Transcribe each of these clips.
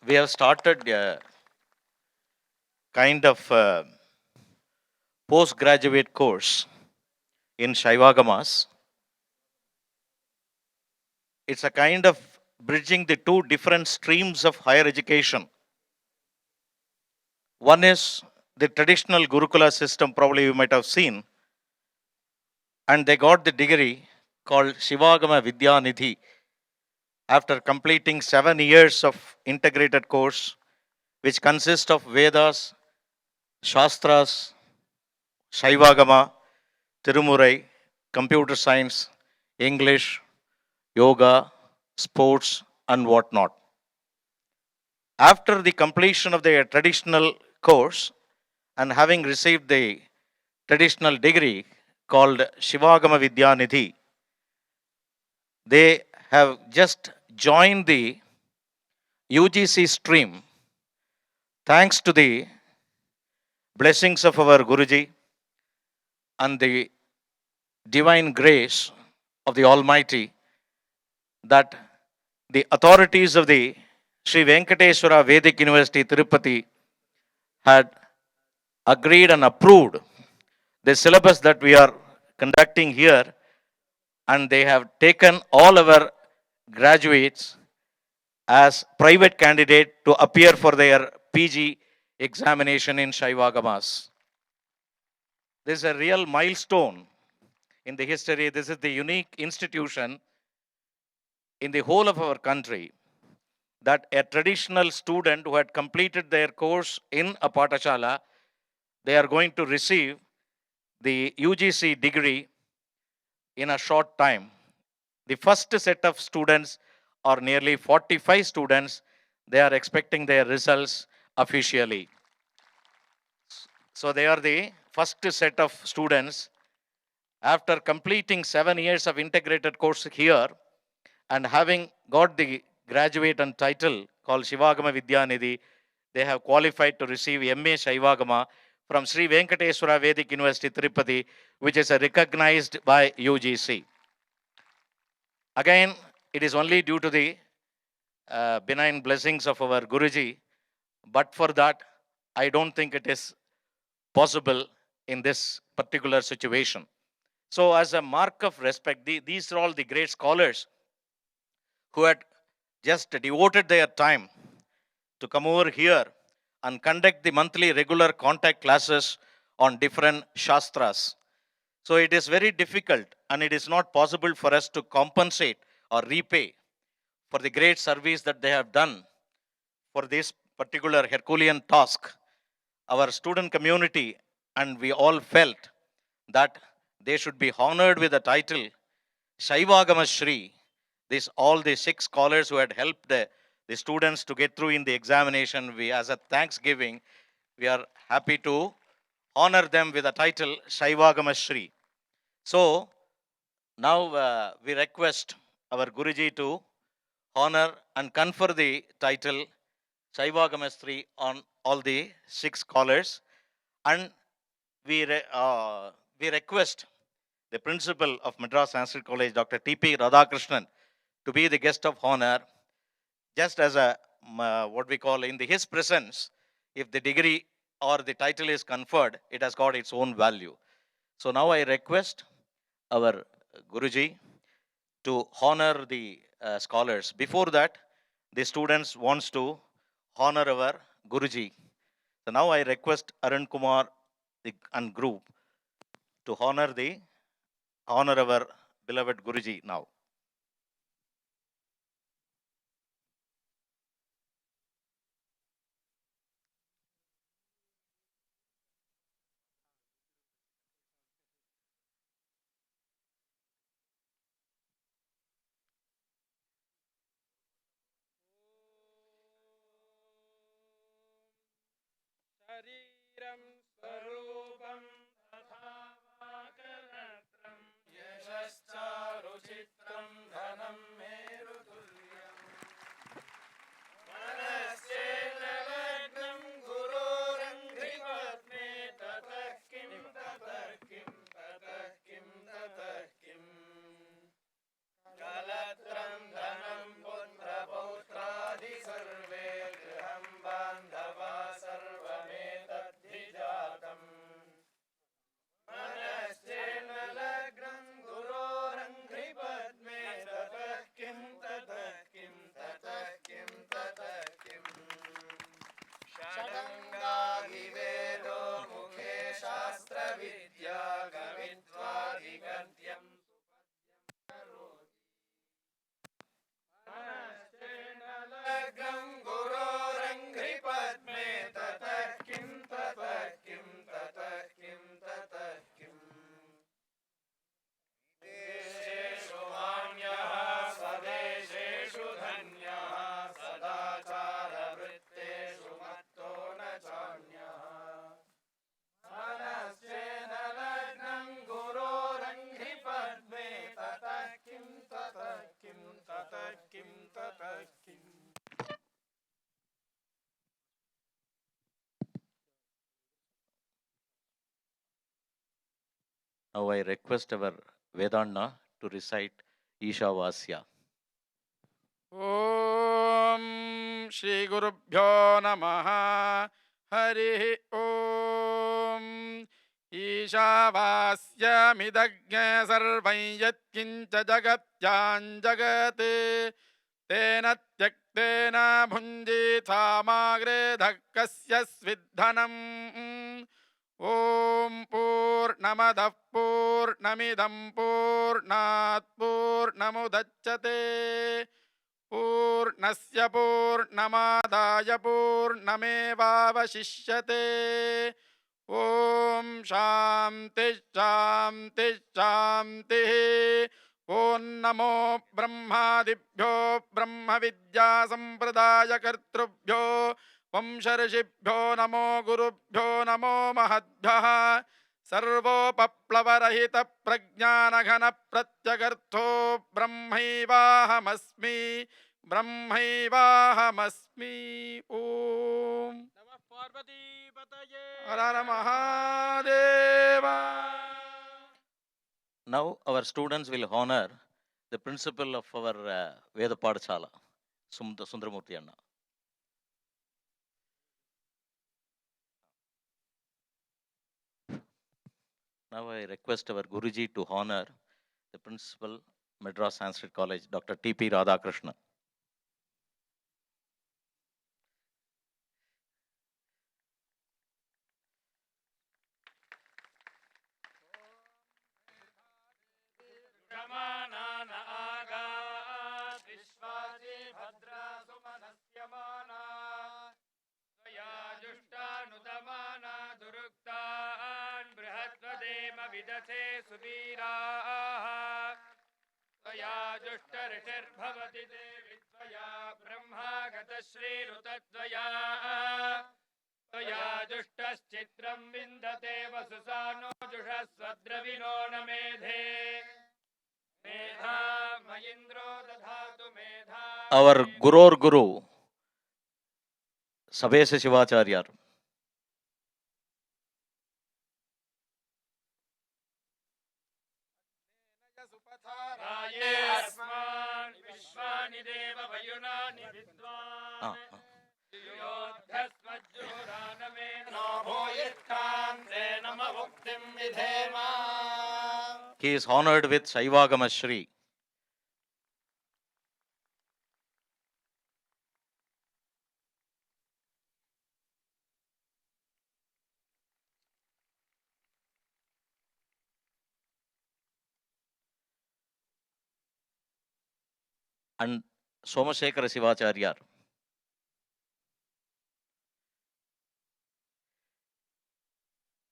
we have started a kind of postgraduate course in Shaivagamas. It's a kind of bridging the two different streams of higher education. One is the traditional Gurukula system, probably you might have seen, and they got the degree called Shivagama Vidya Nidhi after completing 7 years of integrated course, which consists of Vedas, Shastras, Shaivagama, Tirumurai, computer science, English, yoga, sports, and whatnot. After the completion of their traditional course and having received the traditional degree called Shivagama Vidya Nidhi, they have just joined the UGC stream thanks to the blessings of our Guruji and the divine grace of the Almighty, that the authorities of the Sri Venkateswara Vedic University, Tirupati, had agreed and approved the syllabus that we are conducting here, and they have taken all our graduates as private candidate to appear for their PG examination in Shaivagamas. This is a real milestone in the history. This is the unique institution in the whole of our country that a traditional student who had completed their course in a Patashala, they are going to receive the UGC degree in a short time. The first set of students are nearly 45 students. They are expecting their results officially. So they are the first set of students. After completing 7 years of integrated course here and having got the graduate and title called Shivagama Vidyanidhi, they have qualified to receive MA Shaivagama from Sri Venkateswara Vedic University, Tirupati, which is recognized by UGC. Again, it is only due to the benign blessings of our Guruji, but for that, I don't think it is possible in this particular situation. So, as a mark of respect, these are all the great scholars who had just devoted their time to come over here and conduct the monthly regular contact classes on different shastras. So it is very difficult and it is not possible for us to compensate or repay for the great service that they have done for this particular Herculean task. Our student community and we all felt that they should be honored with the title Shaivagama Shri. This all the 6 scholars who had helped the students to get through in the examination, we as a thanksgiving, we are happy to honor them with the title Shaivagama Shri. So now we request our Guruji to honor and confer the title Shaivagama Shri on all the 6 scholars, and we request the principal of Madras Sanskrit College, Dr. T.P. Radhakrishnan, to be the guest of honor, just as a what we call in his presence, if the degree or the title is conferred, it has got its own value. So now I request our Guruji to honor the scholars. Before that, the students wants to honor our Guruji. So now I request Arun Kumar and group to honor our beloved Guruji now. शरीरं स्वरूपं तथा वाकनत्रं यशश्चारुचित्रं धनं मेरुतुल्यम् मनश्चेन्द्रलग्नं गुरोरङ्घ्रिपद्मे ततः किं ततः किं ततः किं ततः किम् कलत्रं धनं पुत्रपौत्रादि सर्वे Now I request our Vedana to recite Ishavasya. ॐ श्रीगुरुभ्यो नमः हरिः ॐ ईशावास्यमिदज्ञ सर्वं यत्किञ्च जगत्यां जगत् तेन त्यक्तेन भुञ्जीथामाग्रेधः कस्य स्विद्धनम् ॐ पूर्णमदः पूर्णमिदं पूर्णात् पूर्णमुदच्यते पूर्णस्य पूर्णमादाय पूर्णमेवावशिष्यते ॐ शान्ति शान्ति शान्तिः ॐ नमो ब्रह्मादिभ्यो ब्रह्मविद्यासम्प्रदायकर्तृभ्यो वंशर्षिभ्यो नमो गुरुभ्यो नमो महद्भ्यः सर्वोपप्लवरहितप्रज्ञानघनप्रत्यगर्थो ब्रह्मैवाहमस्मि ब्रह्मैवाहमस्मि ॐ नमः पार्वतीपतये हर हर Mahadev. Now our students will honor the principal of our Veda Padashala, Sundaramurthy Anna. Now I request our Guruji to honor the principal, Madras Sanskrit College, Dr. T.P. Radhakrishna. रमानान आगात् विश्वासि भद्रा सुमनस्यमाना त्वया जुष्टानुदमाना दुरुक्तान् बृहद्वदेम विदथे सुवीराः त्वया जुष्टऋषिर्भवति देवि त्वया ब्रह्मा गतश्रीरुतद्वया त्वया जुष्टश्चित्रं विन्दते वसुसानो जुषस्वद्रविनो न मेधे मेधा मयिन्द्रो दधातु मेधा Our Guror Guru, Sabesa Shivacharya. सुपथाराये अस्मान् विश्वानि देव वयुनानि विद्वान् योद्धस्मज्जुहुरानमे no भूयिष्ठान्ते नम मुक्तिं विधेम. He is honored with Shaivagama Shri. And Somasekara Shivacharya.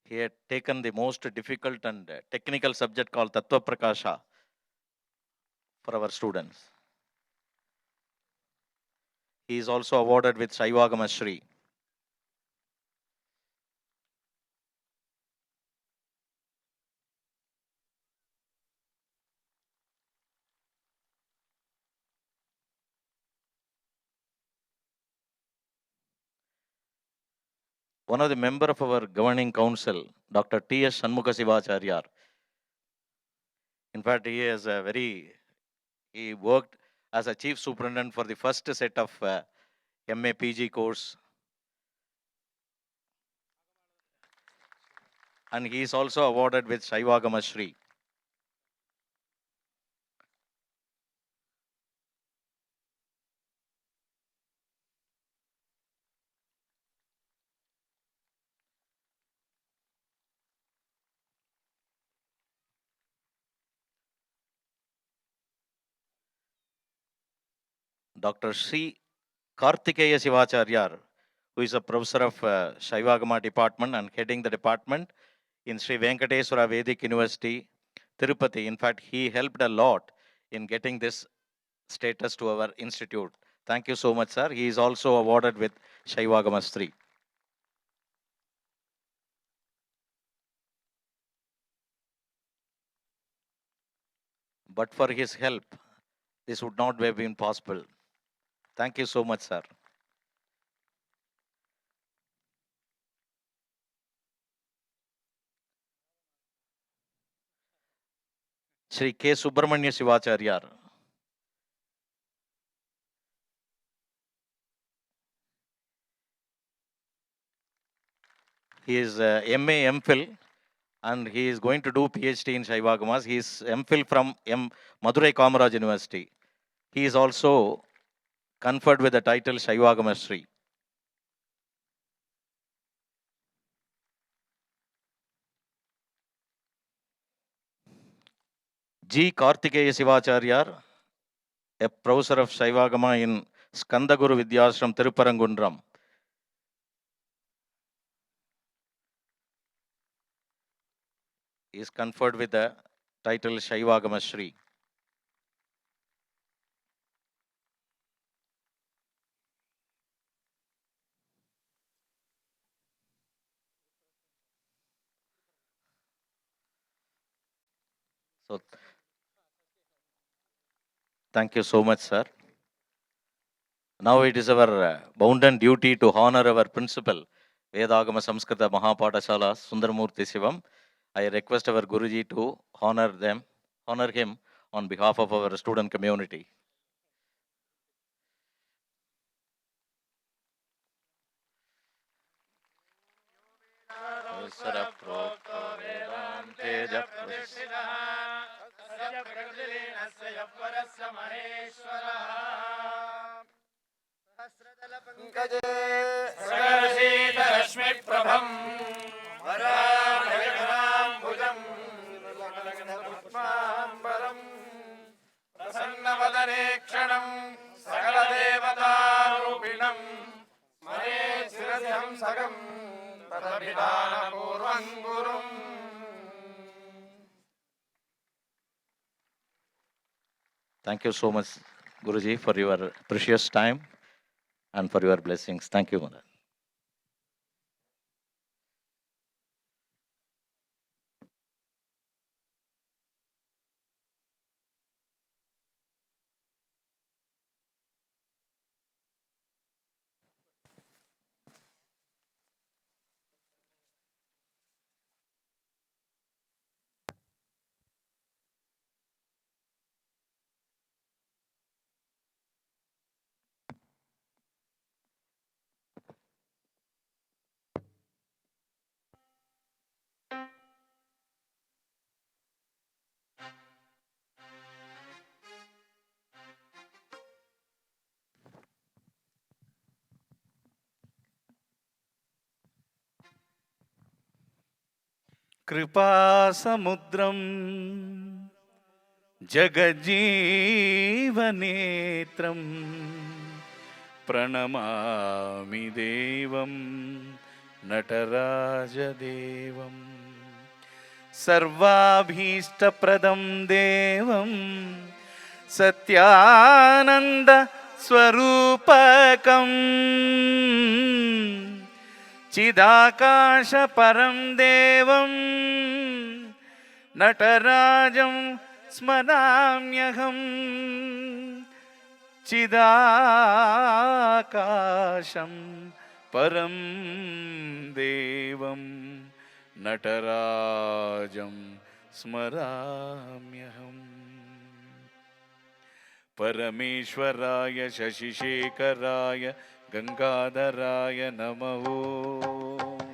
He had taken the most difficult and technical subject called Tattva Prakasha for our students. He is also awarded with Shaivagama Shri. One of the member of our governing council, Dr. T.S. Shanmukha Shivacharya. In fact, he worked as a chief superintendent for the first set of MA PG course. And he is also awarded with Shaivagama Shri. Dr. Sri Kartikeya Shivacharya, who is a professor of Shaivagama department and heading the department in Sri Venkateswara Vedic University, Tirupati. In fact, he helped a lot in getting this status to our institute. Thank you so much, sir. He is also awarded with Shaivagama Shri. But for his help, this would not have been possible. Thank you so much, sir. Shri K. Subramanya Shivacharyar. He is MA MPhil and he is going to do PhD in Shaivagamas. He is MPhil from Madurai Kamaraj University. He is also conferred with the title Shaivagama Sri. G. Kartikeya Shivacharyar, a professor of Shaivagama in Skandaguru Vidyashram, Tirupparangundram. He is conferred with the title Shaivagama Sri. So, thank you so much, sir. Now it is our bounden duty to honor our principal, Vedagama Samskrita Mahapadashala Sundaramurthy Shivam. I request our Guruji to honor him on behalf of our student community. सकलशीतरश्मिप्रभम् वराभयकराम्बुजम् पुष्पाम्बरम् प्रसन्नवदने क्षणम् सकलदेवतारूपिणम् स्मरेत् शिरसि हंसकम् तदभिधानपूर्वम् गुरुम्. Thank you so much, Guruji, for your precious time and for your blessings. Thank you, Mother. कृपासमुद्रं जगज्जीवनेत्रं प्रणमामि देवं नटराजदेवं सर्वाभीष्टप्रदं देवं सत्यानन्दस्वरूपकम् चिदाकाशपरं देवं नटराजं स्मराम्यहम् चिदाकाशं परं देवं नटराजं स्मराम्यहम् परमेश्वराय शशिशेखराय गंगाधराय नमः.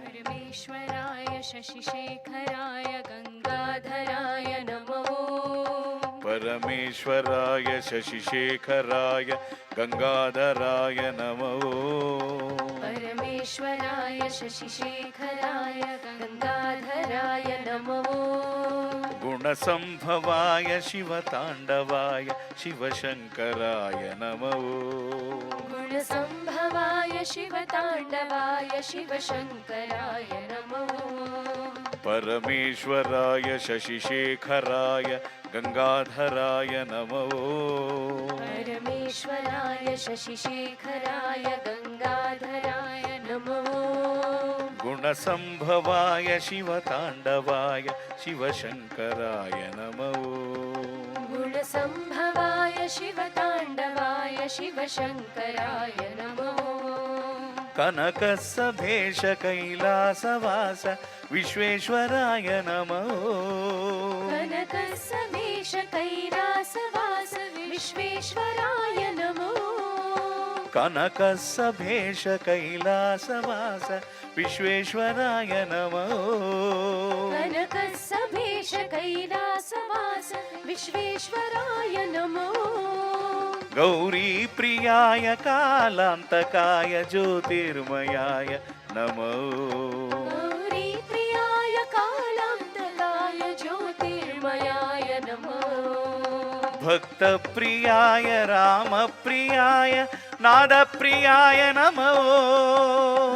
परमेश्वराय शशिशेखराय गंगाधराय नमः. परमेश्वराय शशिशेखराय गंगाधराय नमः. परमेश्वराय शशिशेखराय गंगाधराय नमः. गुणसंभवाय शिवतांडवाय शिवशंकराय नमः. गुणसंभवाय शिवतांडवाय शिवशंकराय नमः. परमेश्वराय शशिशेखराय गंगाधराय नमः. परमेश्वराय शशिशेखराय गंगाधराय नमः. गुणसंभवाय शिवतांडवाय शिवशंकराय नमः. गुणसंभवाय शिवतांडवाय शिवशङ्कराय शिवशङ्कराय नमो कनकसभेश कैलासवास विश्वेश्वराय नमो कनकसमेश कैलासवास विश्वेश्वराय नमो कनकसभेश कैलासवास विश्वेश्वराय नमो कनकसमेश कैलासवास विश्वेश्वराय नमो गौरी प्रियाय कालान्तकाय ज्योतिर्मयाय नमो गौरी प्रियाय कालान्तकाय ज्योतिर्मयाय नमो भक्तप्रियाय रामप्रियाय नादप्रियाय नमो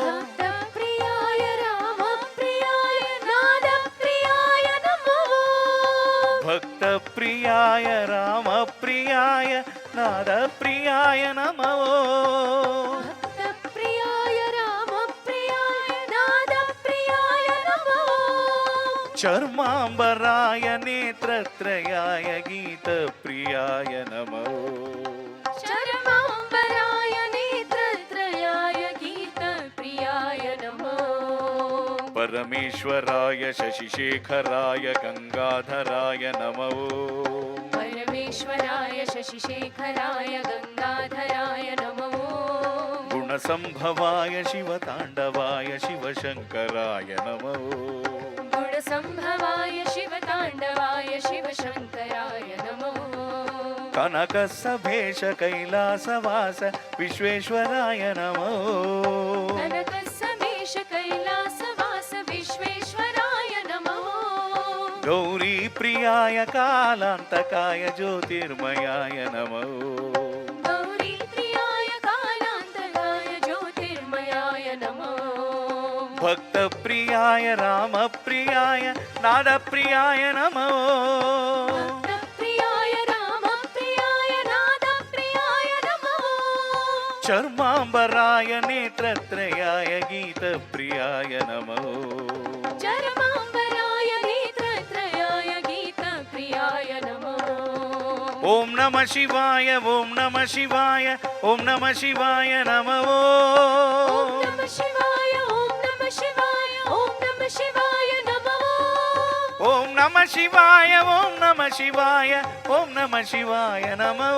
भक्तप्रियाय रामप्रियाय नादप्रियाय नमो भक्तप्रियाय रामप्रियाय नादप्रियाय नमो भक्तप्रियाय रामप्रियाय नादप्रियाय नमो चर्माम्बराय नेत्रत्रयाय गीतप्रियाय नमो चरमाम्बराय नेत्रत्रयाय गीतप्रियाय नमो परमेश्वराय शशिशेखराय गङ्गाधराय नमो परमेश्वराय शशिशेखराय गङ्गाधराय नमो गुणसम्भवाय शिवताण्डवाय शिवशङ्कराय नमो गुणसम्भवाय शिवताण्डवाय शिवशङ्कराय नमो कनकसभेश कैलासवास विश्वेश्वराय नमो कनकसमेश कैलासवास विश्वेश्वराय नमो गौरी प्रियाय कालान्तकाय ज्योतिर्मयाय नमो गौरी प्रियाय कालान्तकाय ज्योतिर्मयाय नमो भक्तप्रियाय रामप्रियाय नादप्रियाय नमो भक्तप्रियाय रामप्रियाय नादप्रियाय नमो चर्माम्बराय नेत्रत्रयाय गीतप्रियाय नमो चरमाम्बराय नेत्रत्रयाय गीतप्रियाय नमो ॐ नमः शिवाय ॐ नमः शिवाय ॐ नमः शिवाय नमो ॐ नमः शिवाय ॐ नमः शिवाय ॐ नमः शिवाय नमो ॐ नमः शिवाय ॐ नमः शिवाय ॐ नमः शिवाय नमो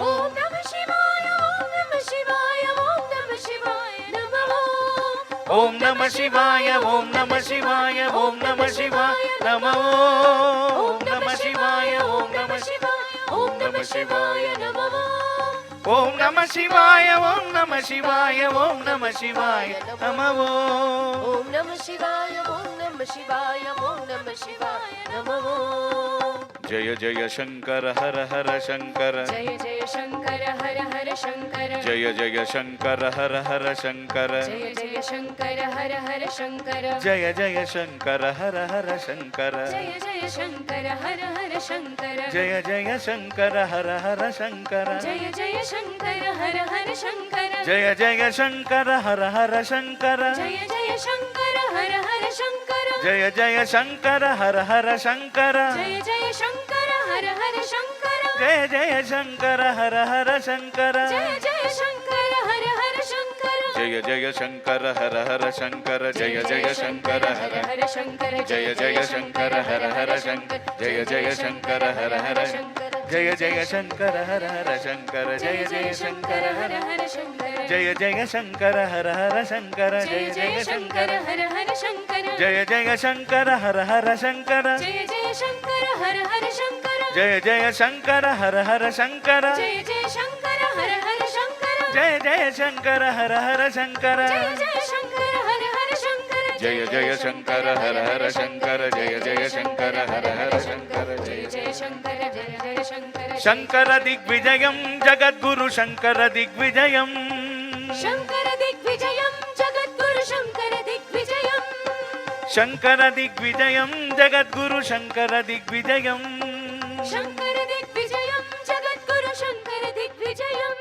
ॐ नमः शिवाय ॐ नमः शिवाय ॐ नमः शिवाय नमो ॐ नमः शिवाय ॐ नमः शिवाय ॐ नमः शिवाय नमो ॐ नमः शिवाय ॐ नमः शिवाय ॐ नमः शिवाय नमो ॐ नमः शिवाय ॐ नमः शिवाय ॐ नमः शिवाय नमो ॐ नमः शिवाय ॐ नमः शिवाय ॐ नमः शिवाय नमो जय जय शङ्कर हर हर शङ्कर जय जय शङ्कर हर हर शङ्कर जय जय शङ्कर हर हर शङ्कर जय जय शङ्कर हर हर शङ्कर जय जय शङ्कर हर हर शङ्कर जय जय शङ्कर हर हर शङ्कर जय जय शङ्कर हर हर शङ्कर जय जय शङ्कर हर हर शङ्कर जय जय शङ्कर हर हर शङ्कर जय जय शङ्कर हर हर शङ्कर जय जय शङ्कर हर हर शङ्कर जय जय शङ्कर हर हर शङ्कर जय जय शङ्कर हर हर शङ्कर जय जय शङ्कर हर हर शङ्कर जय जय शङ्कर हर हर शङ्कर जय जय शङ्कर हर हर शङ्कर जय जय शङ्कर हर हर शङ्कर जय जय शङ्कर हर हर जय जय शङ्कर हर हर शङ्कर जय जय शङ्कर हर हर शङ्कर जय जय शङ्कर हर हर शङ्कर जय जय शङ्कर हर हर शङ्कर जय जय शङ्कर हर हर शङ्कर जय जय शङ्कर हर हर शङ्कर जय जय शङ्कर हर हर शङ्कर जय जय शङ्कर हर हर शङ्कर जय जय शङ्कर हर हर शङ्कर जय जय शङ्कर हर हर शङ्कर जय जय शङ्कर हर हर शङ्कर जय जय शङ्कर हर हर शङ्कर जय जय शङ्कर जय जय शङ्कर शङ्कर दिग्विजयं जगद्गुरु शङ्कर दिग्विजयं शङ्कर दिग्विजयं जगद्गुरु शङ्कर दिग्विजयं शङ्कर दिग्विजयं जगद्गुरु शङ्कर दिग्विजयं शङ्कर दिग्विजयं जगद्गुरु Shankar दिग्विजयम्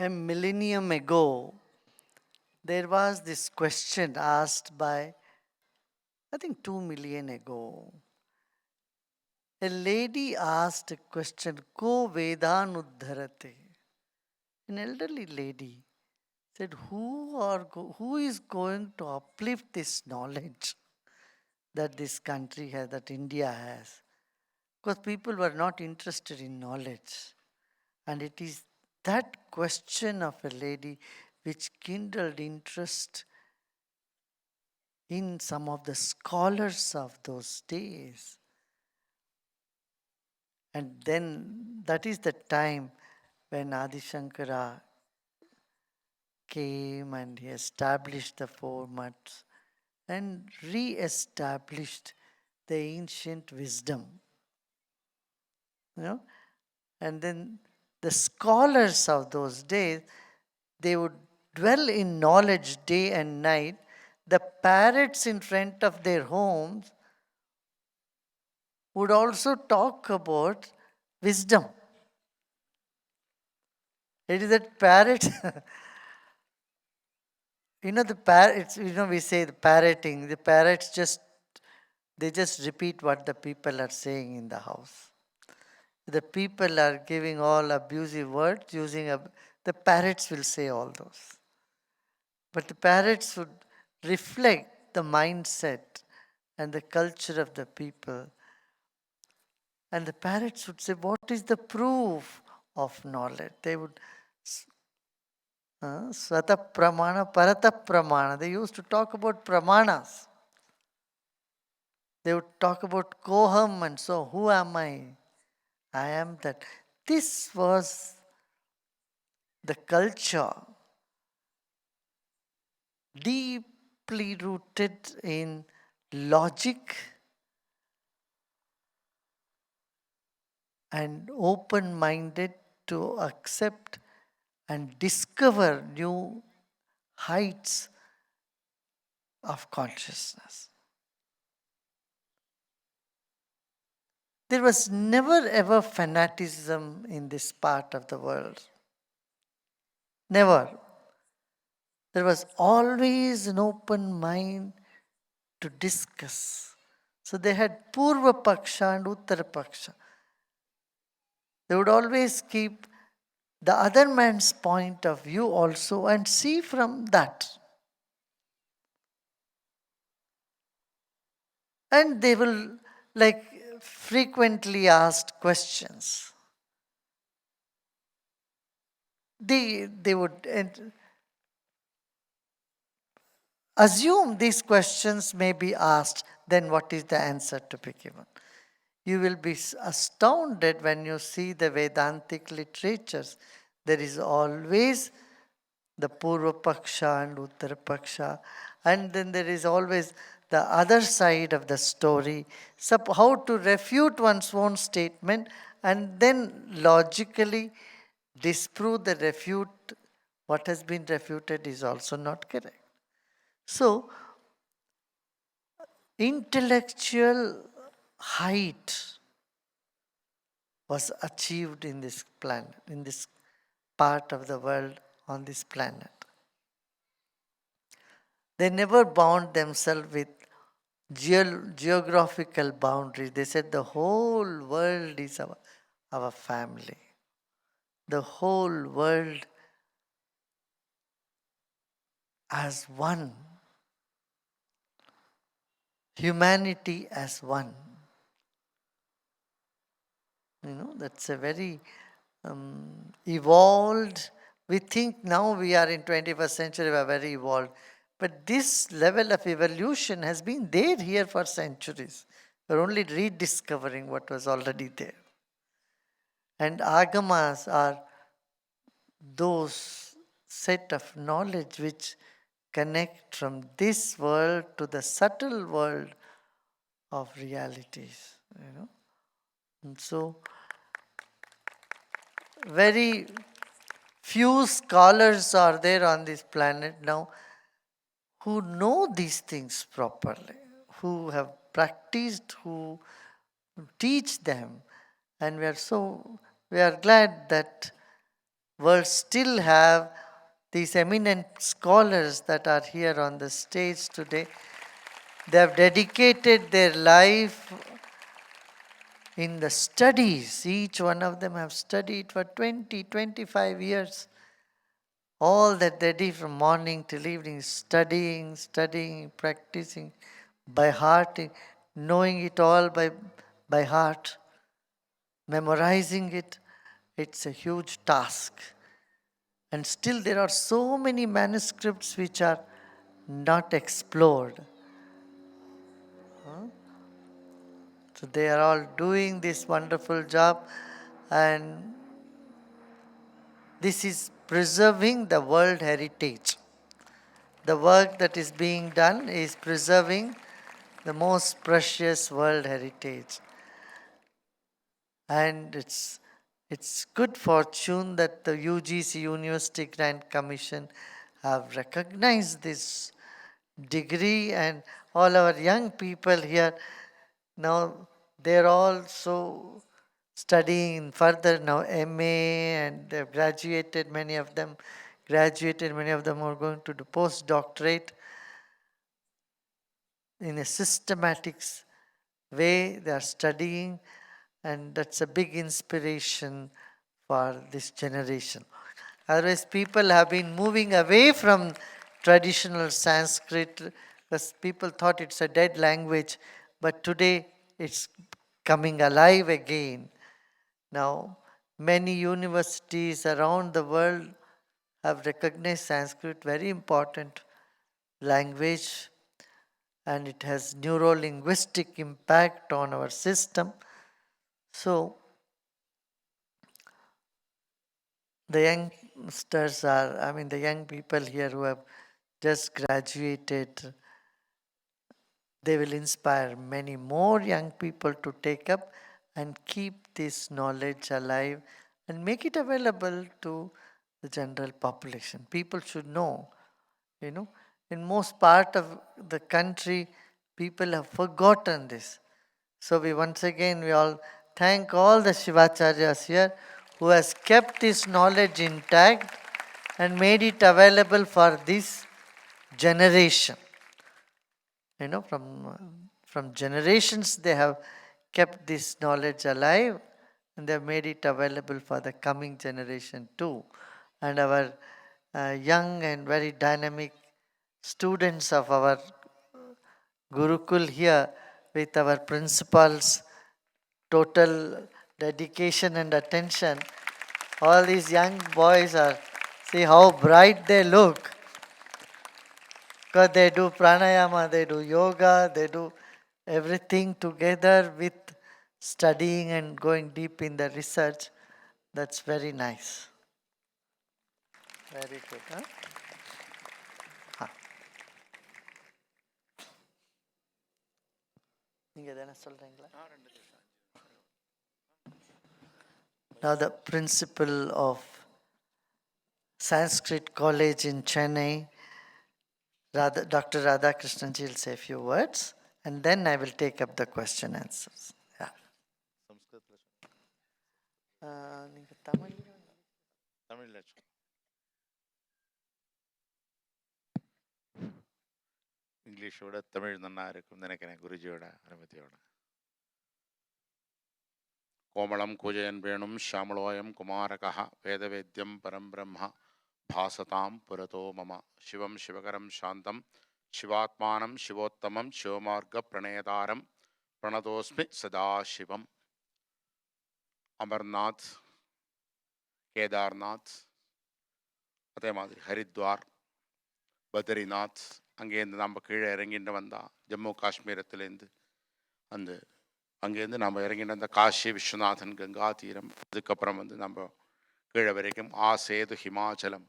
A millennium ago, there was this question asked by, I think 2 million ago. A lady asked a question, Ko Vedanuddharate. An elderly lady said, who is going to uplift this knowledge that this country has, that India has? Because people were not interested in knowledge. And it is that question of a lady which kindled interest in some of the scholars of those days. And then that is the time when Adi Shankara came and he established the four mats and re-established the ancient wisdom. You know? And then the scholars of those days, they would dwell in knowledge day and night. The parrots in front of their homes would also talk about wisdom. It is that parrot, the parrots, we say the parroting, the parrots they just repeat what the people are saying in the house. The people are giving all abusive words, the parrots will say all those. But the parrots would reflect the mindset and the culture of the people. And the parrots would say, what is the proof of knowledge? They would, Svata Pramana, Parata Pramana. They used to talk about Pramanas. They would talk about Koham and so, who am I? I am that. This was the culture deeply rooted in logic and open minded to accept and discover new heights of consciousness. There was never ever fanaticism in this part of the world. Never. There was always an open mind to discuss. So they had Purva Paksha and Uttara Paksha. They would always keep the other man's point of view also and see from that. And they will frequently asked questions. They would assume these questions may be asked, then what is the answer to be given? You will be astounded when you see the Vedantic literatures. There is always the Purva Paksha and Uttara Paksha, and then there is always the other side of the story, how to refute one's own statement and then logically disprove the refute. What has been refuted is also not correct. So, intellectual height was achieved in this planet, in this part of the world, on this planet. They never bound themselves with geographical boundaries. They said the whole world is our family. The whole world as one. Humanity as one. That's a very evolved. We think now we are in 21st century, we are very evolved. But this level of evolution has been there here for centuries. We're only rediscovering what was already there. And agamas are those set of knowledge which connect from this world to the subtle world of realities. And so, very few scholars are there on this planet now who know these things properly, who have practiced, who teach them. And we are glad that world still have these eminent scholars that are here on the stage today. They have dedicated their life in the studies. Each one of them have studied for 20, 25 years. All that they did from morning till evening, studying, practicing by heart, knowing it all by heart, memorizing it. It's a huge task. And still there are so many manuscripts which are not explored. So they are all doing this wonderful job, and this is preserving the world heritage. The work that is being done is preserving the most precious world heritage. And it's good fortune that the UGC University Grant Commission have recognized this degree, and all our young people here now, they're all so studying further now MA, and they've graduated. Many of them are going to do postdoctorate in a systematic way. They are studying, and that's a big inspiration for this generation. Otherwise, people have been moving away from traditional Sanskrit because people thought it's a dead language, but today it's coming alive again. Now, many universities around the world have recognized Sanskrit very important language, and it has neuro-linguistic impact on our system. So, the youngsters are, the young people here who have just graduated, they will inspire many more young people to take up and keep this knowledge alive and make it available to the general population. People should know, in most part of the country, people have forgotten this. So we all thank all the Shivacharyas here who has kept this knowledge intact and made it available for this generation. From generations they have kept this knowledge alive, and they have made it available for the coming generation too. And our young and very dynamic students of our Gurukul here, with our principals' total dedication and attention, all these young boys see how bright they look. Because they do pranayama, they do yoga, they do everything together with studying and going deep in the research. That's very nice. Very good. Huh? Now the principal of Sanskrit College in Chennai, Dr. Radhakrishnan ji will say a few words, and then I will take up the question answers. Yeah. இங்கிலீஷோட Tamil நன்னா இருக்கும்னு நினைக்கிறேன் குருஜியோட அனுமதியோட. கோமளம் கூஜயன் வேணும் ஷாமளோயம் குமாரகः வேதவேத்யம் பரம் பிரம்ம பாசதாம் புரதோ மம சிவம் சிவகரம் சாந்தம் சிவாத்மானம் சிவோத்தமம் சிவமார்க்க பிரணயதாரம் பிரணதோஸ்மி சதாசிவம். அமர்நாத், கேதார்நாத், அதே மாதிரி ஹரித்வார், பத்ரிநாத், அங்கேருந்து நம்ம கீழே இறங்கிட்டு வந்தால் ஜம்மு காஷ்மீரத்துலேருந்து அங்கேருந்து நம்ம இறங்கிட்டு வந்த காஷி விஸ்வநாதன் கங்கா தீரம், அதுக்கப்புறம் நம்ம கீழே வரைக்கும் ஆசேது ஹிமாச்சலம்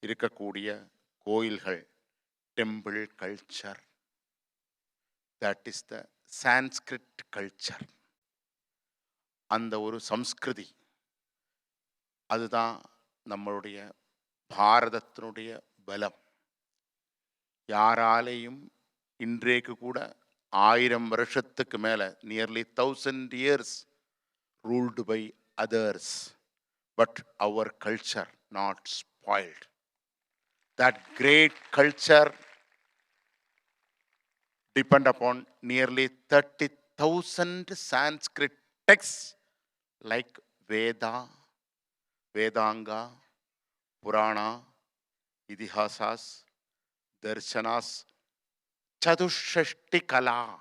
இருக்கக்கூடிய கோயில்கள், temple culture, that is the Sanskrit culture. அந்த ஒரு சம்ஸ்கிருதி, அதுதான் நம்மளுடைய பாரதத்தினுடைய பலம். யாராலேயும் இன்றைக்கு கூட 1000 வருஷத்துக்கு மேலே, nearly 1000 years ruled by others, but our culture not spoiled. That great culture depend upon nearly 30,000 Sanskrit texts like Veda, Vedanga, Purana, Idihasas, Darshanas, Chadushashti Kala.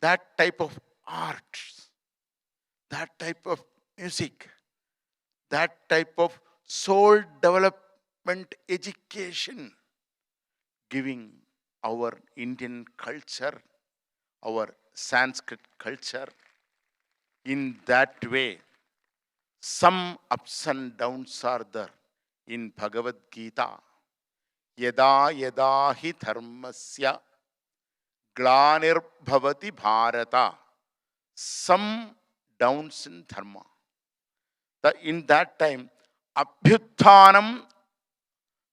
That type of arts, that type of music, that type of soul development education, giving our Indian culture, our Sanskrit culture. In that way, some ups and downs are there in Bhagavad Gita. Yada yada hi dharmasya glanir bharata. Some downs in dharma. In that time, abhyuthanam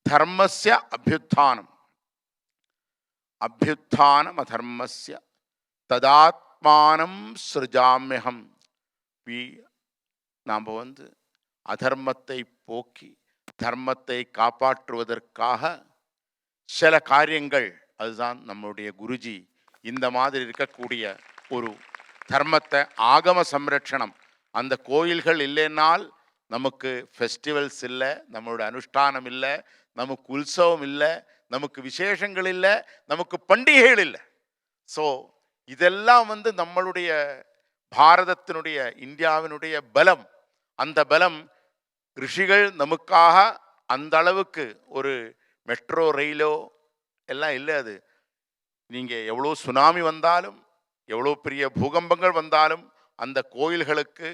dharmasya abhyuthanam. Abhyuthanam adharmasya tadatmanam srijamyaham. நாம் வந்து அதர்மத்தை போக்கி தர்மத்தை காப்பாற்றுவதற்காக சில காரியங்கள், அதுதான் நம்முடைய குருஜி இந்த மாதிரி இருக்கக்கூடிய ஒரு தர்மத்தை ஆகம சம்ரட்சணம். அந்த கோயில்கள் இல்லைன்னால் நமக்கு ஃபெஸ்டிவல்ஸ் இல்லை, நம்மளோட அனுஷ்டானம் இல்லை, நமக்கு உற்சவம் இல்லை, நமக்கு விசேஷங்கள் இல்லை, நமக்கு பண்டிகைகள் இல்லை. ஸோ இதெல்லாம் வந்து நம்மளுடைய பாரதத்தினுடைய இந்தியாவினுடைய பலம். அந்த பலம் ரிஷிகள் நமக்காக அந்த அளவுக்கு ஒரு மெட்ரோ ரயிலோ எல்லாம் இல்லை. அது நீங்கள் எவ்வளோ சுனாமி வந்தாலும் எவ்வளோ பெரிய பூகம்பங்கள் வந்தாலும் அந்த கோயில்களுக்கு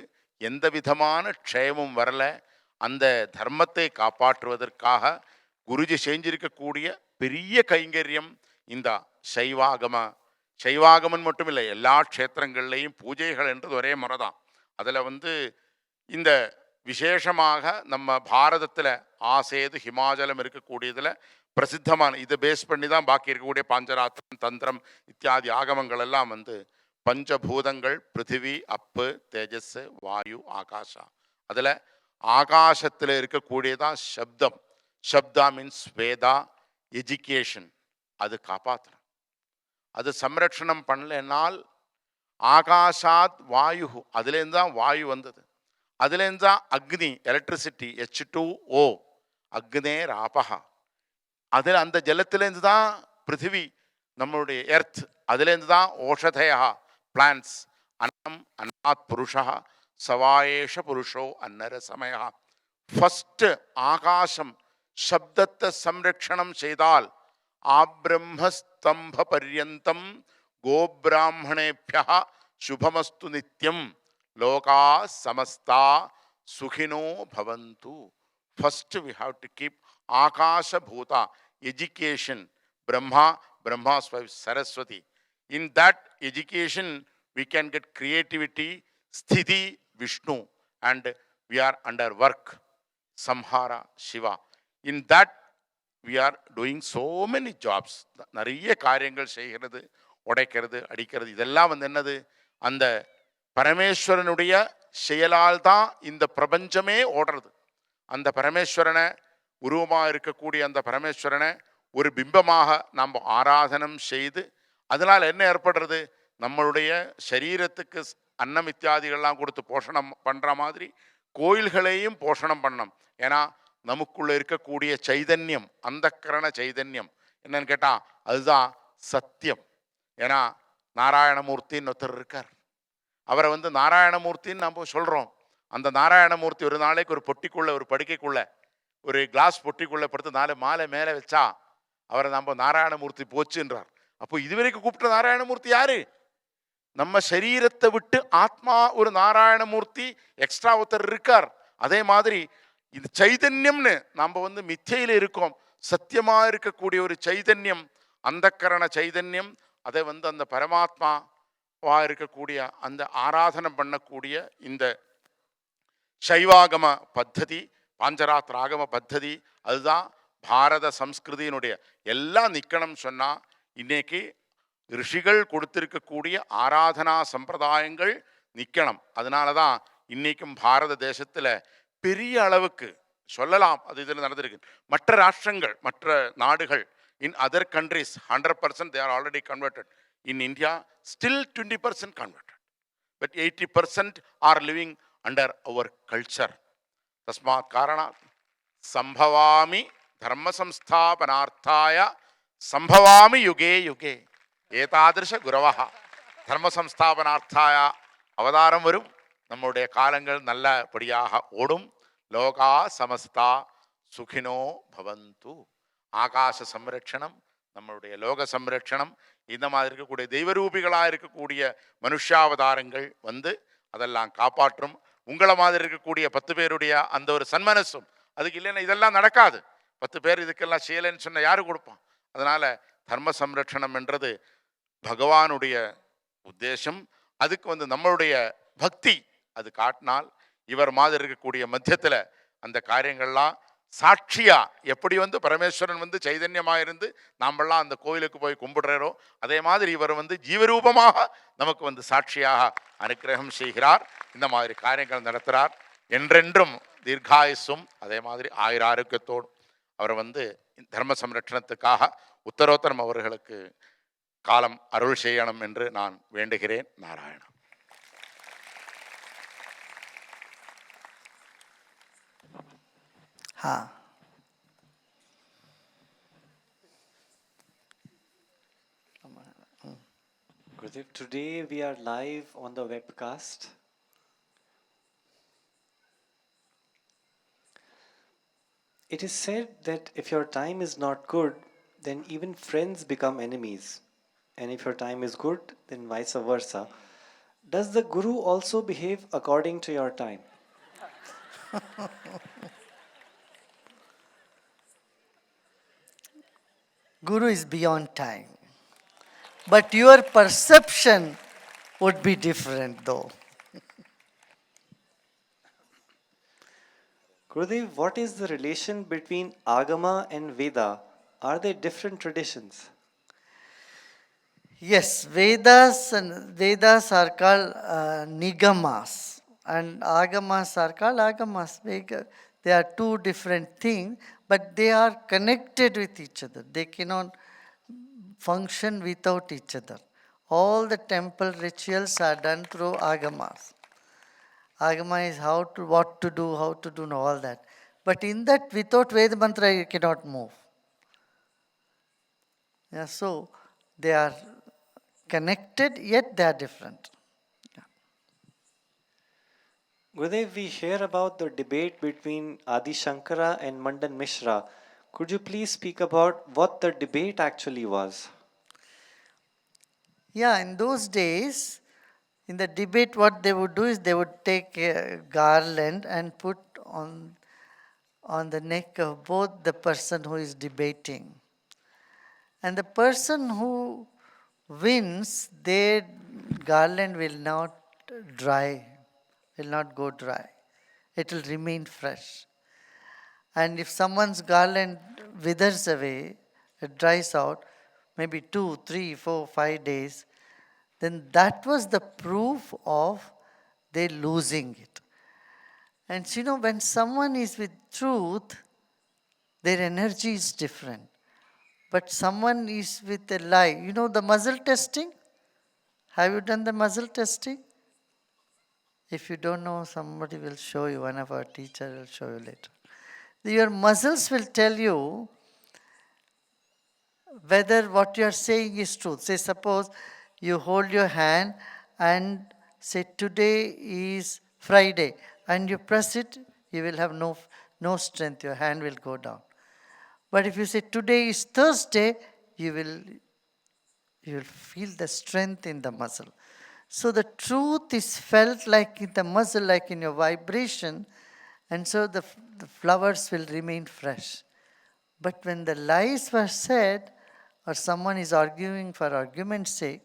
எந்த விதமான க்ஷயமும் வரல. அந்த தர்மத்தை காப்பாற்றுவதற்காக குருஜி செஞ்சிருக்கக்கூடிய பெரிய கைங்கரியம் இந்த சைவாகமன் மட்டும் இல்லை, எல்லா க்ஷேத்திரங்கள்லையும் பூஜைகள் என்றது ஒரே முறை தான். அதில் வந்து இந்த விசேஷமாக நம்ம பாரதத்தில் ஆசேது ஹிமாச்சலம் இருக்கக்கூடியதில் பிரசித்தமான இதை பேஸ் பண்ணி தான் பாக்கி இருக்கக்கூடிய பாஞ்சராத்திரம் தந்திரம் இத்தியாதி ஆகமங்கள் எல்லாம் வந்து பஞ்சபூதங்கள் பிருத்திவி அப்பு தேஜஸ் வாயு ஆகாஷா. அதில் ஆகாசத்தில் இருக்கக்கூடியதான் சப்தம். சப்தா மீன்ஸ் வேதா, எஜுகேஷன். அது காப்பாற்றுறோம். அது சம்ரட்சணம் பண்ணலைன்னால் ஆகாஷாத் வாயு, அதுலேருந்து தான் வாயு வந்தது. அதுலேருந்து தான் அக்னி, எலக்ட்ரிசிட்டி, H2O, அக்னே ராபகா. அதில் அந்த ஜலத்திலேருந்து தான் பிருத்திவி, நம்மளுடைய எர்த். அதுலேருந்து தான் ஓஷதயா, பிளான்ஸ். அன்னம் அன்னாத் புருஷா சவாயேஷ புருஷோ அன்னர சமயா. ஃபஸ்ட்டு ஆகாசம் சப்தத்தை சம்ரட்சணம் செய்தால் ஆப்ரம்மஸ்தம்ப பர்யந்தம் கோபிராமணேபியா சுபமஸ்து நித்யம் லோகா சமஸ்தா சுகினோ பவந்து. First we have to keep Akasha Bhuta, education, Brahma, Brahma's wife Saraswati. In that education we can get creativity, Sthiti, Vishnu, and we are under work, Samhara, Shiva. In that we are doing so many jobs. நிறைய காரியங்கள் செய்கிறது, உடைக்கிறது, அடிக்கிறது. இதெல்லாம் வந்து என்னது, அந்த பரமேஸ்வரனுடைய செயலால் தான் இந்த பிரபஞ்சமே ஓடுறது. அந்த பரமேஸ்வரனை உருவமாக இருக்கக்கூடிய அந்த பரமேஸ்வரனை ஒரு பிம்பமாக நாம் ஆராதனம் செய்து, அதனால் என்ன ஏற்படுறது, நம்மளுடைய சரீரத்துக்கு அன்னம் இத்தியாதிகள்லாம் கொடுத்து போஷணம் பண்ணுற மாதிரி கோயில்களையும் போஷணம் பண்ணணும். ஏன்னா நமக்குள்ள இருக்கக்கூடிய சைதன்யம், அந்த கரண சைதன்யம் என்னன்னு கேட்டால் அதுதான் சத்தியம். ஏன்னா நாராயணமூர்த்தின்னு ஒருத்தர் இருக்கார். அவரை வந்து நாராயணமூர்த்தின்னு நம்ம சொல்கிறோம். அந்த நாராயணமூர்த்தி ஒரு நாளைக்கு ஒரு பொட்டிக்குள்ளே, ஒரு படுக்கைக்குள்ளே, ஒரு கிளாஸ் பொட்டிக்குள்ளே படுத்து மாலை மேலே வச்சா அவரை நம்ம நாராயணமூர்த்தி போச்சுன்றார். அப்போ இதுவரைக்கும் கூப்பிட்ட நாராயணமூர்த்தி யாரு? நம்ம சரீரத்தை விட்டு ஆத்மா ஒரு நாராயணமூர்த்தி எக்ஸ்ட்ரா ஒருத்தர் இருக்கார். அதே மாதிரி இது சைதன்யம்னு நம்ம வந்து மிச்சையில் இருக்கோம். சத்தியமாக இருக்கக்கூடிய ஒரு சைதன்யம், அந்த கரண சைதன்யம். அதை வந்து அந்த பரமாத்மாவா இருக்கக்கூடிய அந்த ஆராதனை பண்ணக்கூடிய இந்த சைவாகம பத்ததி, பாஞ்சராத்திர ஆகம பத்ததி, அதுதான் பாரத சம்ஸ்கிருதியினுடைய எல்லாம் நிற்கணும். சொன்னால் இன்னைக்கு ரிஷிகள் கொடுத்திருக்கக்கூடிய ஆராதனா சம்பிரதாயங்கள் நிற்கணும். அதனால தான் இன்றைக்கும் பாரத தேசத்தில் பெரிய அளவுக்கு சொல்லலாம், அது இதில் நடந்திருக்கு. மற்ற ராஷ்டிரங்கள், மற்ற நாடுகள், in other countries 100% they are already converted. In India, still 20% converted. But 80% are living under our culture. Tasmat karanat sambhavami dharma samsthapanarthaya sambhavami yuge yuge etadrisha guravaha ധർമ്മ സംസ്ഥാപനാർത്ഥായ അവതാരം വരും. നമ്മുടെ കാലങ്ങൾ നല്ലപടിയാക ഓടും. ലോകാ സമസ്ത സുഖിനോ ഭവന്തു. ஆகாச சம்ரட்சணம், நம்மளுடைய லோக சம்ரட்சணம், இந்த மாதிரி இருக்கக்கூடிய தெய்வரூபிகளாக இருக்கக்கூடிய மனுஷாவதாரங்கள் வந்து அதெல்லாம் காப்பாற்றும். உங்களை மாதிரி இருக்கக்கூடிய 10 பேருடைய அந்த ஒரு சன்மனசும் அதுக்கு இல்லைன்னா இதெல்லாம் நடக்காது. 10 பேர் இதுக்கெல்லாம் செய்யலைன்னு சொன்ன யாரு கொடுப்பான்? அதனால தர்ம சம்ரட்சணம் என்றது பகவானுடைய உத்தேசம். அதுக்கு வந்து நம்மளுடைய பக்தி அது காட்டினால் இவர் மாதிரி இருக்கக்கூடிய மத்தியத்தில் அந்த காரியங்கள்லாம் சாட்சியா எப்படி வந்து பரமேஸ்வரன் வந்து சைதன்யமாக இருந்து நாமெல்லாம் அந்த கோயிலுக்கு போய் கும்பிடுறோ அதே மாதிரி இவர் வந்து ஜீவரூபமாக நமக்கு வந்து சாட்சியாக அனுக்கிரகம் செய்கிறார். இந்த மாதிரி காரியங்கள் நடத்துகிறார். என்றென்றும் தீர்காயுசும் அதே மாதிரி ஆயுராரோக்கியத்தோடும் அவர் வந்து தர்ம சம்ரட்சணத்துக்காக உத்தரோத்தரம் அவர்களுக்கு காலம் அருள் செய்யணும் என்று நான் வேண்டுகிறேன். Narayana. Gurudev, today we are live on the webcast. It is said that if your time is not good, then even friends become enemies. And if your time is good, then vice versa. Does the Guru also behave according to your time? Guru is beyond time. But your perception would be different though. Gurudev, what is the relation between Agama and Veda? Are they different traditions? Yes, Vedas are called Nigamas and Agamas are called Agamas. They are two different things, but they are connected with each other. They cannot function without each other. All the temple rituals are done through Agamas. Agama is what to do, how to do, and all that. But in that, without Veda mantra, you cannot move. Yeah, so they are connected, yet they are different. Gurudev, we hear about the debate between Adi Shankara and Mandan Mishra. Could you please speak about what the debate actually was? Yeah, in those days, in the debate, what they would do is they would take a garland and put on the neck of both the person who is debating. And the person who wins, their garland will not dry, will not go dry. It will remain fresh. And if someone's garland withers away, it dries out, maybe 2, 3, 4, 5 days, then that was the proof of they losing it. And when someone is with truth, their energy is different. But someone is with a lie. The muzzle testing? Have you done the muzzle testing? If you don't know, somebody will show you. One of our teachers will show you later. Your muscles will tell you whether what you are saying is truth. Say, suppose you hold your hand and say, today is Friday, and you press it, you will have no strength. Your hand will go down. But if you say, today is Thursday, you will feel the strength in the muscle. So the truth is felt like in the muscle, like in your vibration, and so the flowers will remain fresh. But when the lies were said, or someone is arguing for argument's sake,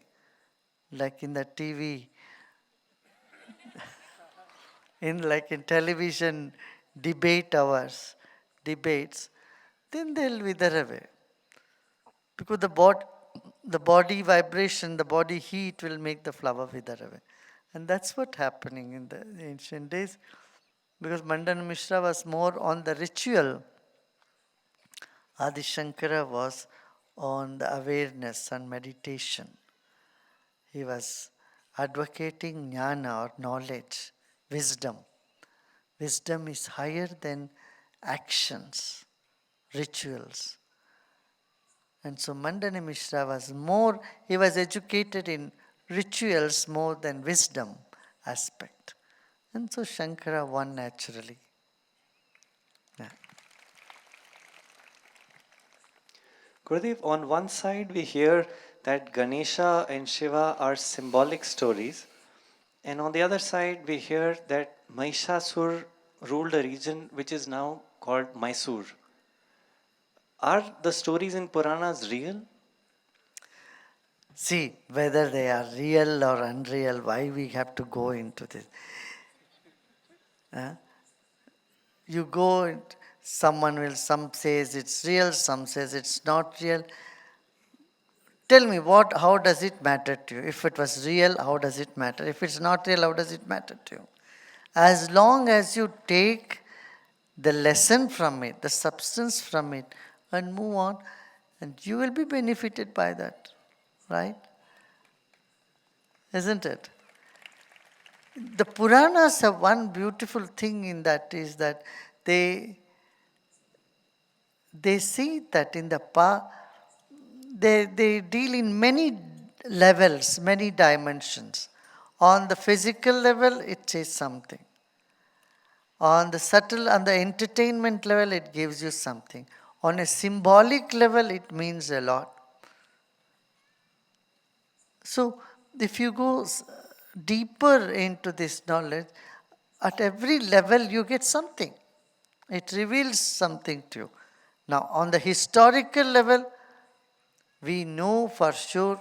like in the TV, in television debates, then they'll wither away. Because the body vibration, the body heat will make the flower wither away. And that's what's happening in the ancient days. because Mandana Mishra was more on the ritual. Adi Shankara was on the awareness and meditation. He was advocating jnana or knowledge, wisdom. Wisdom is higher than actions, rituals. And so Mandana Mishra was more, he was educated in rituals more than wisdom aspect. And so Shankara won naturally. Yeah. Gurudev, on one side we hear that Ganesha and Shiva are symbolic stories, and on the other side we hear that Mahishasur ruled a region which is now called Mysore. Are the stories in Puranas real? See, whether they are real or unreal, why we have to go into this? You go, some says it's real, some says it's not real. Tell me, how does it matter to you? If it was real, how does it matter? If it's not real, how does it matter to you? As long as you take the lesson from it, the substance from it, and move on, and you will be benefited by that, right? Isn't it? The Puranas have one beautiful thing in that is that they see that in the they deal in many levels, many dimensions. On the physical level, it says something. On the subtle and the entertainment level, it gives you something. On a symbolic level, it means a lot. So, if you go deeper into this knowledge, at every level you get something. It reveals something to you. Now, on the historical level, we know for sure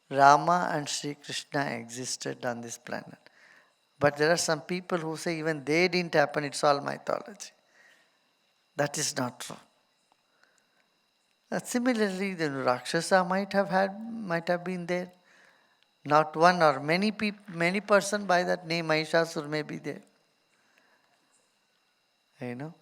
Rama and Sri Krishna existed on this planet. But there are some people who say even they didn't happen, it's all mythology. That is not true. Similarly, the Rakshasa might have been there. Not one or many person by that name Mahishasur may be there. You know.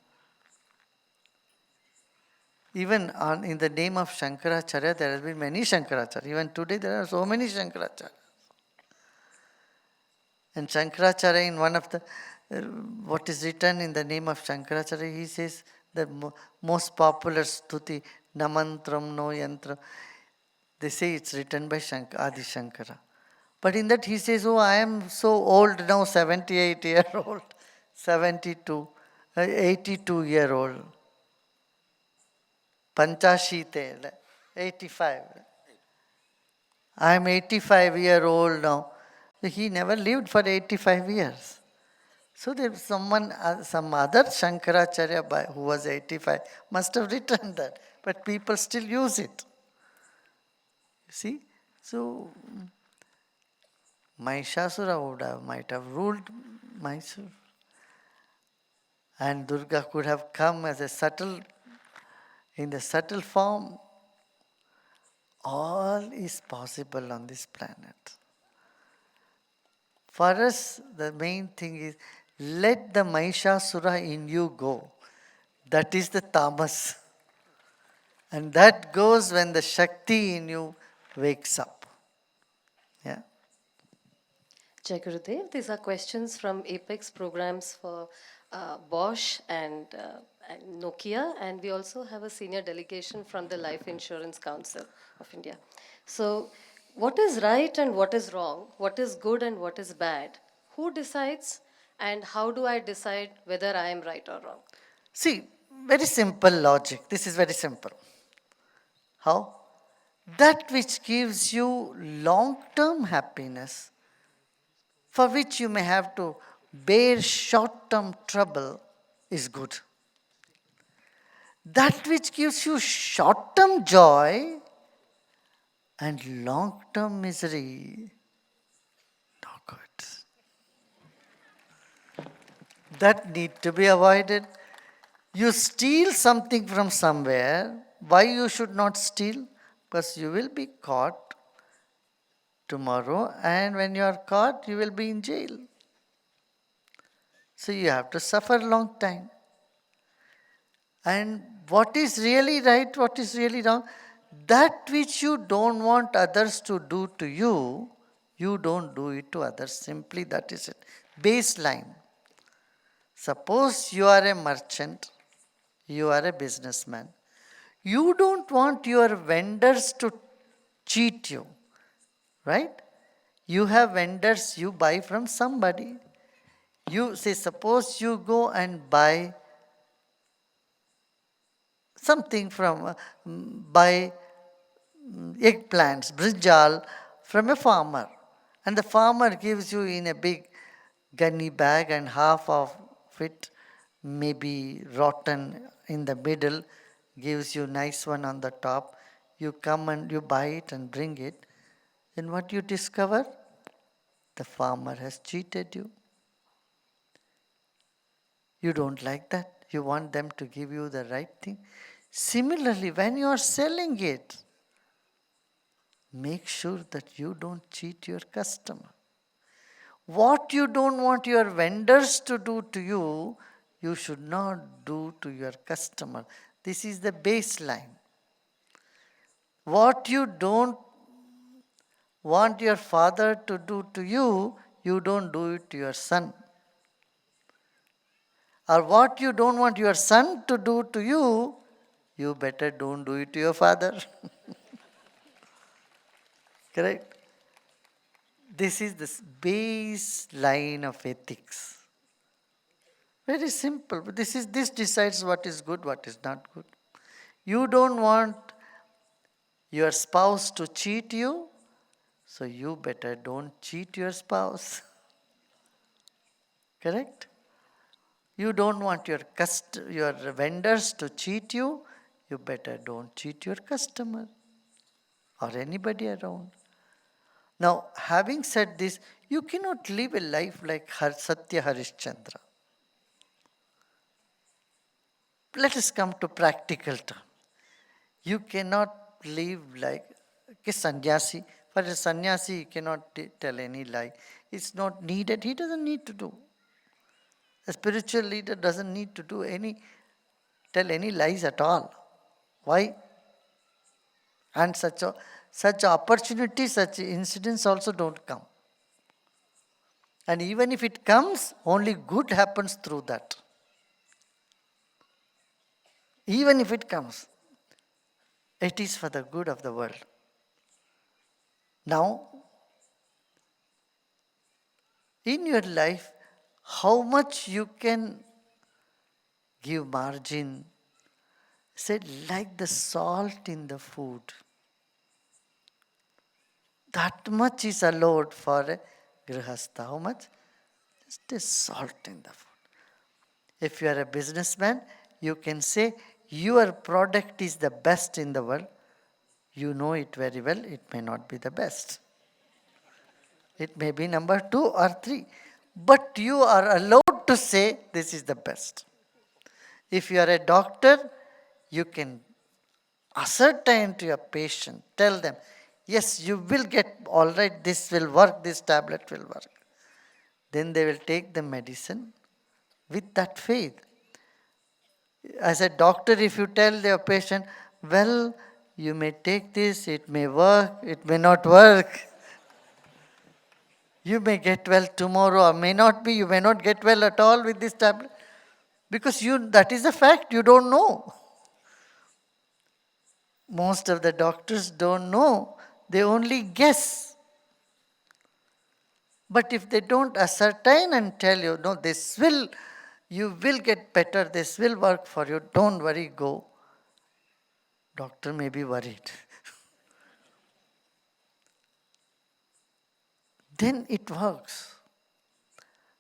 Even in the name of Shankaracharya, there has been many Shankaracharya. Even today, there are so many Shankaracharya. And Shankaracharya, in one of the, what is written in the name of Shankaracharya, he says the most popular stuti, Namantram, no yantra. They say it's written by Adi Shankara. But in that he says, oh, I am so old now, 78-year-old, 72, 82-year-old. Panchashite, 85. I am 85-year-old now. He never lived for 85 years. So there some other Shankaracharya who was 85 must have written that. But people still use it. You see? So Mahishasura might have ruled Mysore. And Durga could have come as in the subtle form. All is possible on this planet. For us, the main thing is let the Mahishasura in you go. That is the tamas. And that goes when the Shakti in you wakes up. Yeah. Jai Gurudev, these are questions from Apex programs for Bosch and Nokia, and we also have a senior delegation from the Life Insurance Council of India. So, what is right and what is wrong? What is good and what is bad? Who decides, and how do I decide whether I am right or wrong? See, very simple logic. This is very simple. How? That which gives you long-term happiness, for which you may have to bear short-term trouble, is good. That which gives you short-term joy and long-term misery, not good. That need to be avoided. You steal something from somewhere, why you should not steal? Because you will be caught tomorrow, and when you are caught, you will be in jail. So you have to suffer long time. And what is really right, what is really wrong, that which you don't want others to do to you, you don't do it to others. Simply that is it. Baseline. Suppose you are a merchant, you are a businessman. You don't want your vendors to cheat you, right? You have vendors, you buy from somebody. You say, suppose you go and buy something from, buy eggplants, brinjal from a farmer. And the farmer gives you in a big gunny bag and half of it maybe rotten in the middle, gives you nice one on the top. You come and you buy it and bring it. Then what you discover? The farmer has cheated you. You don't like that. You want them to give you the right thing. Similarly, when you are selling it, make sure that you don't cheat your customer. What you don't want your vendors to do to you, you should not do to your customer. This is the baseline. What you don't want your father to do to you, you don't do it to your son. Or what you don't want your son to do to you, you better don't do it to your father. Correct? This is the baseline of ethics. Very simple. But this decides what is good, what is not good. You don't want your spouse to cheat you, so you better don't cheat your spouse. Correct? You don't want your vendors to cheat you, you better don't cheat your customer or anybody around. Now, having said this, you cannot live a life like Satya Harishchandra. Let us come to practical terms. You cannot live like a sannyasi. For a sannyasi, he cannot tell any lie. It's not needed. He doesn't need to do. A spiritual leader doesn't need to tell any lies at all. Why? And such opportunities, such incidents also don't come. And even if it comes, only good happens through that. Even if it comes, it is for the good of the world. Now, in your life, how much you can give margin, said like the salt in the food. That much is allowed for a grihastha. How much? Just a salt in the food. If you are a businessman, you can say your product is the best in the world. You know it very well, it may not be the best. It may be number 2 or 3. But you are allowed to say this is the best. If you are a doctor, you can ascertain to your patient, tell them, yes, you will get all right, this will work, this tablet will work. Then they will take the medicine with that faith. As a doctor, if you tell your patient, well, you may take this, it may work, it may not work. You may get well tomorrow or may not be, you may not get well at all with this tablet. Because that is a fact, you don't know. Most of the doctors don't know, they only guess. But if they don't ascertain and tell you, no, you will get better, this will work for you, don't worry, go. Doctor may be worried. Then it works.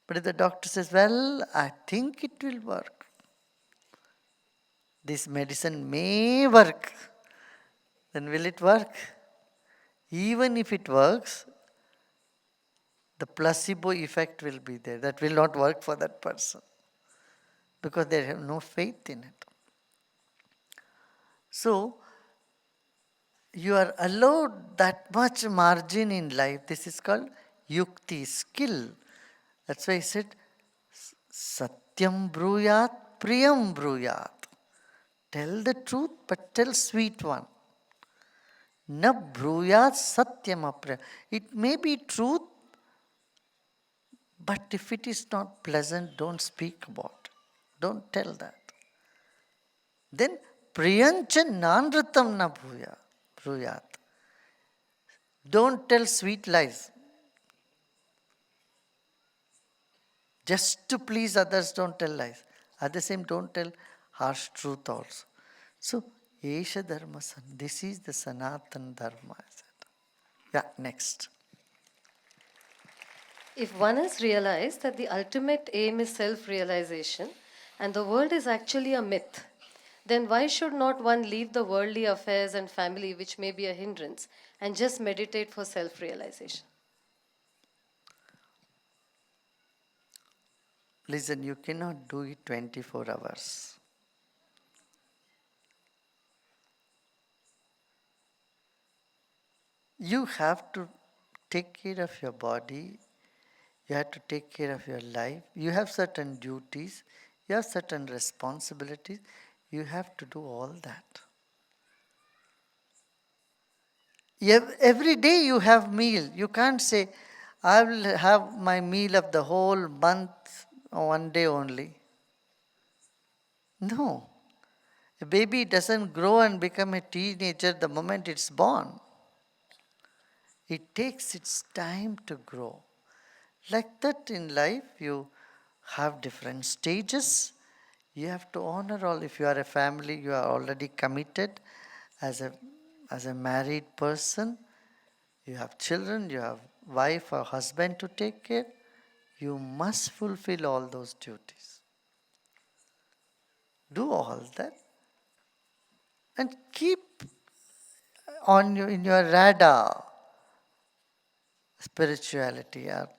But if the doctor says, well, I think it will work, this medicine may work, then will it work? Even if it works, the placebo effect will be there. That will not work for that person because they have no faith in it. So, you are allowed that much margin in life. This is called yukti, skill. That's why I said Satyam bruyat, priyam bruyat. Tell the truth, but tell sweet one. Na bruyat satyam apriya. It may be truth, but if it is not pleasant, don't speak about it. Don't tell that. Then priyancha nanratam na bruyat. Don't tell sweet lies. Just to please others, don't tell lies. At the same, don't tell harsh truth also. So, Esha Dharma, this is the Sanatan Dharma. Yeah, next. If one has realized that the ultimate aim is self realization and the world is actually a myth, then why should not one leave the worldly affairs and family, which may be a hindrance, and just meditate for self realization? Listen, you cannot do it 24 hours. You have to take care of your body. You have to take care of your life. You have certain duties. You have certain responsibilities. You have to do all that. Every day you have meal. You can't say, I will have my meal of the whole month one day only. No. A baby doesn't grow and become a teenager the moment it's born. It takes its time to grow. Like that in life, you have different stages. You have to honor all. If you are a family, you are already committed as a married person. You have children, you have wife or husband to take care. You must fulfill all those duties. Do all that and keep in your radar spirituality or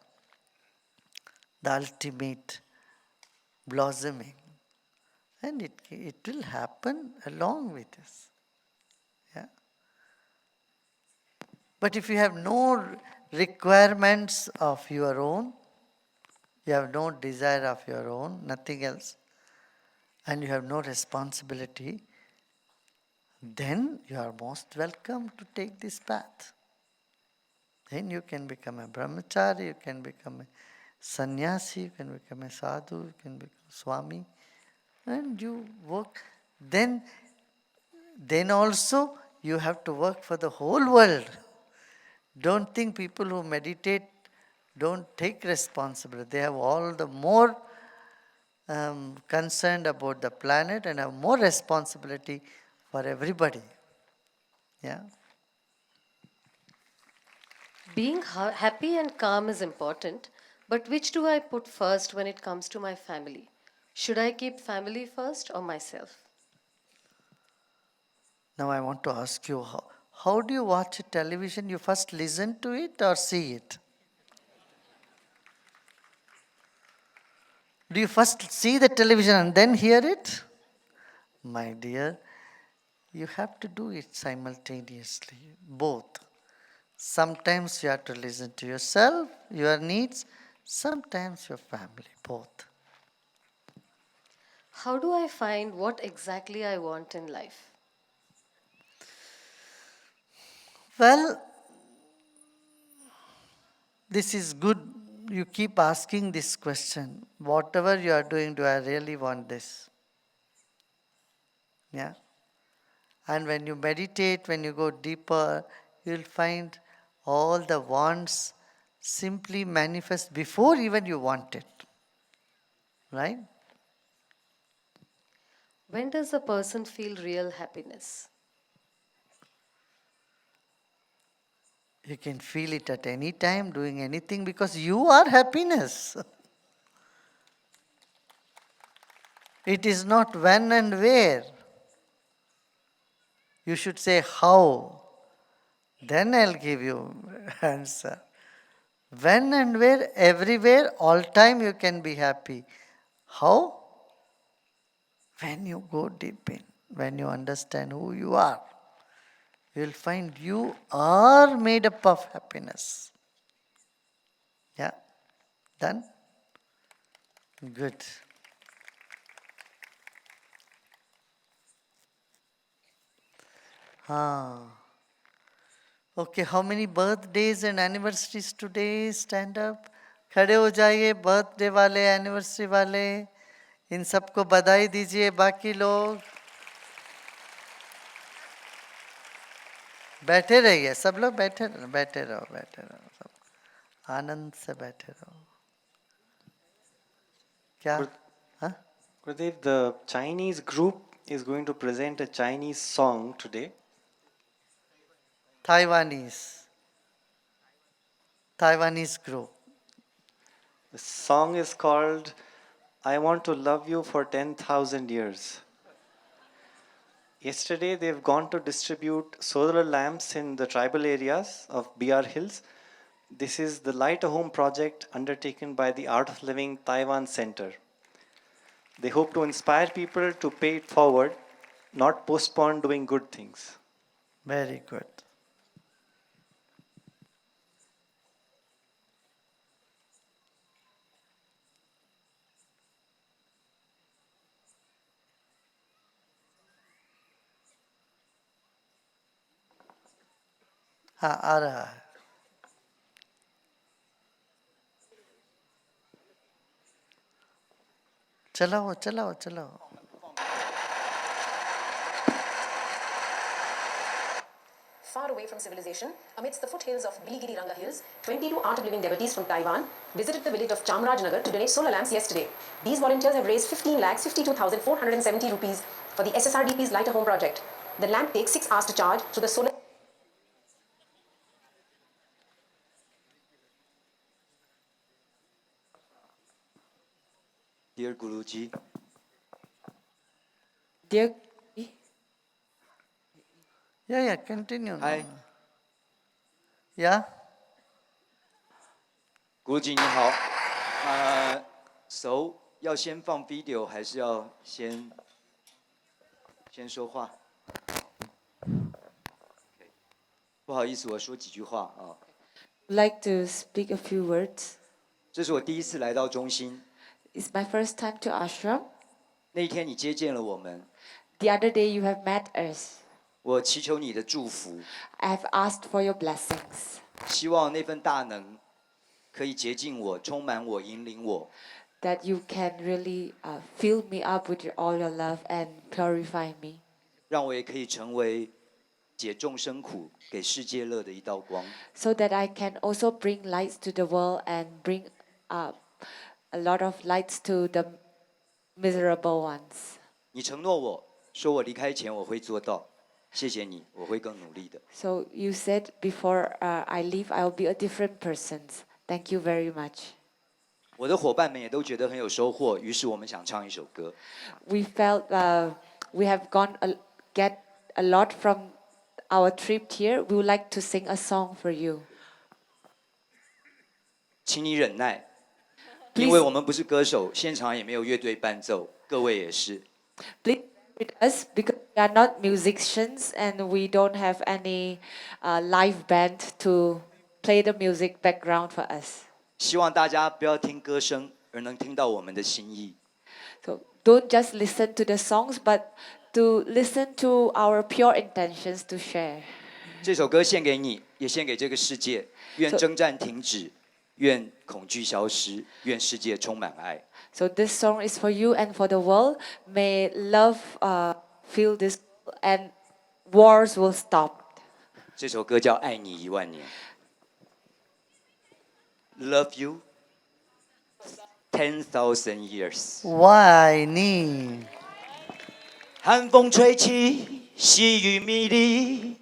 the ultimate blossoming. And it will happen along with us. Yeah. But if you have no requirements of your own, you have no desire of your own, nothing else, and you have no responsibility, then you are most welcome to take this path. Then you can become a brahmachari, you can become a sannyasi, you can become a sadhu, you can become swami, and you work. Then also you have to work for the whole world. Don't think people who meditate don't take responsibility. They have all the more concerned about the planet and have more responsibility for everybody. Yeah. Being happy and calm is important, but which do I put first when it comes to my family? Should I keep family first or myself? Now I want to ask you, how do you watch television? You first listen to it or see it? Do you first see the television and then hear it? My dear, you have to do it simultaneously, both. Sometimes you have to listen to yourself, your needs, sometimes your family, both. How do I find what exactly I want in life? Well, this is good. You keep asking this question. Whatever you are doing, do I really want this? Yeah. And when you meditate, when you go deeper, you'll find all the wants simply manifest before even you want it. Right? When does a person feel real happiness? You can feel it at any time, doing anything, because you are happiness. It is not when and where. You should say how. Then I'll give you answer. When and where, everywhere, all time you can be happy. How? When you go deep in, when you understand who you are, you will find you are made up of happiness. Yeah? Done? Good. Ah. Okay, how many birthdays and anniversaries today? Stand up. खड़े हो जाइए birthday वाले anniversary वाले इन सबको बधाई दीजिए बाकी लोग बैठे रहिए सब लोग बैठे रहो सब आनंद से बैठे रहो क्या हाँ Gurudev, the Chinese group is going to present a Chinese song today. Taiwanese group. The song is called I Want to Love You for 10,000 Years. Yesterday, they've gone to distribute solar lamps in the tribal areas of BR Hills. This is the Light a Home project undertaken by the Art of Living Taiwan Center. They hope to inspire people to pay it forward, not postpone doing good things. Very good. हाँ आ रहा है चलाओ Far away from civilization, amidst the foothills of Biligiri Ranga Hills, 22 Art of Living devotees from Taiwan visited the village of Chamraj Nagar to donate solar lamps yesterday. These volunteers have raised 15,52,470 rupees for the SSRDP's Light a Home project. The lamp takes 6 hours to charge through the solar. Dear Guruji, Dear Yeah, continue. Hi. Yeah. Guruji 你好。So 要先放 video 还是要先说话？不好意思，我说几句话啊。like to speak a few words. 这是我第一次来到中心。It's my first time to ashram. 那一天你接见了我们。The other day you have met us. 我祈求你的祝福。I have asked for your blessings. 希望那份大能可以洁净我、充满我、引领我。That you can really fill me up with all your love and purify me. 让我也可以成为解众生苦、给世界乐的一道光。So that I can also bring lights to the world and bring a lot of lights to the miserable ones. 你承诺我说我离开前我会做到。谢谢你，我会更努力的。So you said before I leave, I will be a different person. Thank you very much. 我的伙伴们也都觉得很有收获，于是我们想唱一首歌。We felt we have get a lot from our trip here. We would like to sing a song for you. 请你忍耐，因为我们不是歌手，现场也没有乐队伴奏，各位也是。Please with us because we are not musicians and we don't have any live band to play the music background for us. 希望大家不要听歌声，而能听到我们的心意。So don't just listen to the songs, but to listen to our pure intentions to share. 这首歌献给你，也献给这个世界。愿征战停止，愿恐惧消失，愿世界充满爱。So this song is for you and for the world. May love fill this and wars will stop. 这首歌叫《爱你10000年》。Love you 10,000 years。我爱你。寒风吹起，细雨迷离，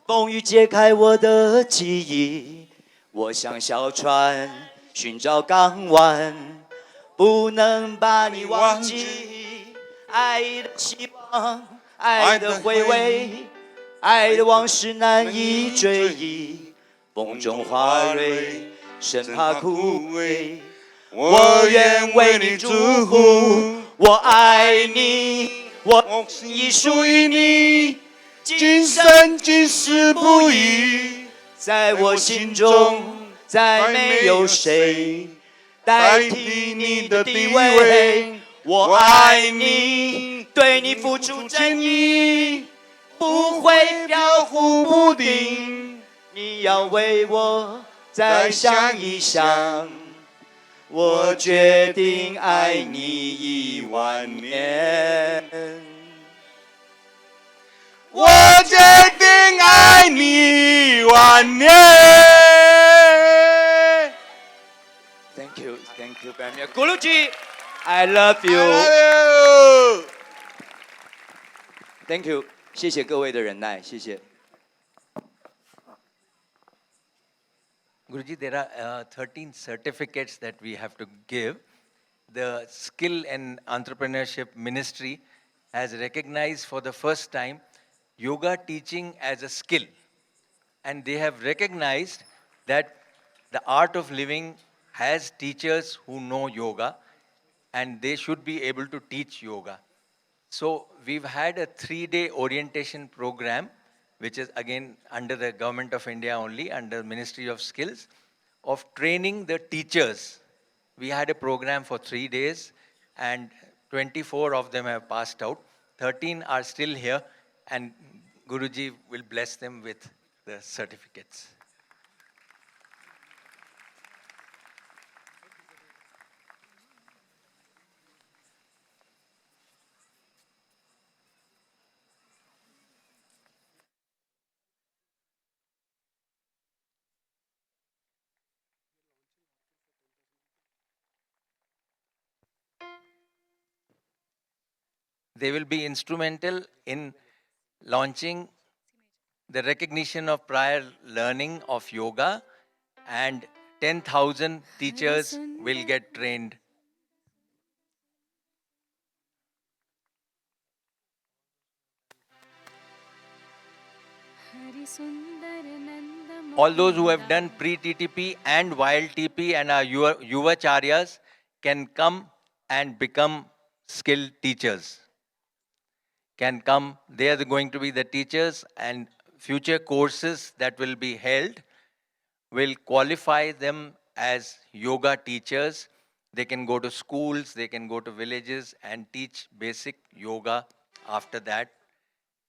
风雨揭开我的记忆。我像小船寻找港湾，不能把你忘记。爱的希望，爱的回味，爱的往事难以追忆。风中花蕊，生怕枯萎。我愿为你祝福，我爱你，我已属于你，今生今世不渝。在我心中，再没有谁代替你的地位。我爱你，对你付出真意，不会飘忽不定。你要为我再想一想，我决定爱你10000年。我决定爱你10000年。Thank you very much, Guruji. I love you. Thank you， 谢谢各位的忍耐，谢谢。Guruji, there are 13 certificates that we have to give. The Skill and Entrepreneurship Ministry has recognized for the first time yoga teaching as a skill. And they have recognized that the art of living has teachers who know yoga and they should be able to teach yoga. So we've had a 3-day orientation program, which is again under the Government of India only, under Ministry of Skills, of training the teachers. We had a program for 3 days and 24 of them have passed out. 13 are still here and Guruji will bless them with the certificates. They will be instrumental in launching the recognition of prior learning of yoga, and 10,000 teachers will get trained. All those who have done pre-TTP and wild TP and are Yuvacharyas can come and become skilled teachers. Can come, they are going to be the teachers, and future courses that will be held will qualify them as yoga teachers. They can go to schools, they can go to villages and teach basic yoga after that.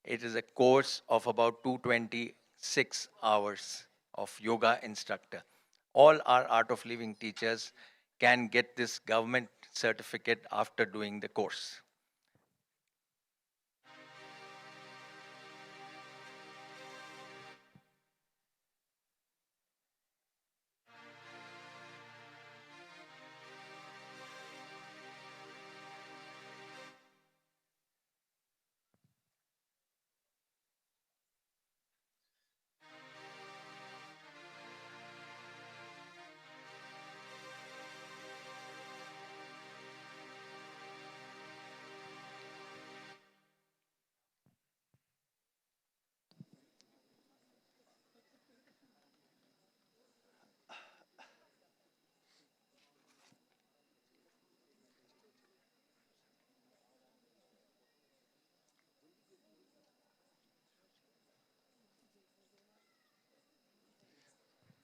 It is a course of about 226 hours of yoga instructor. All our Art of Living teachers can get this government certificate after doing the course.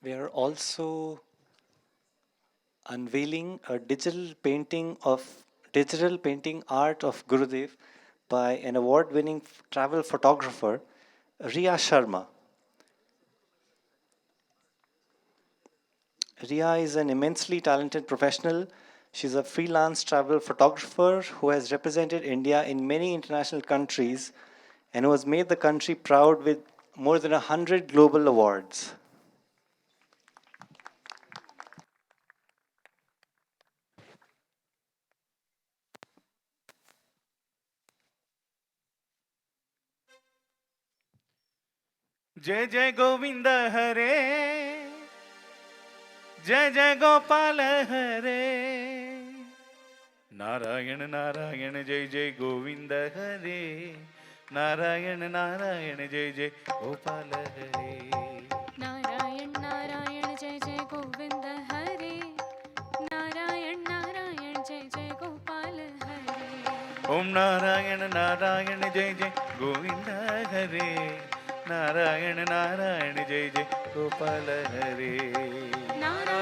We are also unveiling a digital painting art of Gurudev by an award-winning travel photographer, Riya Sharma. Riya is an immensely talented professional. She's a freelance travel photographer who has represented India in many international countries and who has made the country proud with more than 100 global awards. जय जय गोविंद हरे जय जय गोपाल हरे नारायण नारायण जय जय गोविंद हरे नारायण नारायण जय जय गोपाल हरे नारायण नारायण जय जय गोविंद हरे नारायण नारायण जय जय गोपाल हरे ओम नारायण नारायण जय जय गोविंद हरे नारायण नारायण जय जय गोपाल हरे नारायण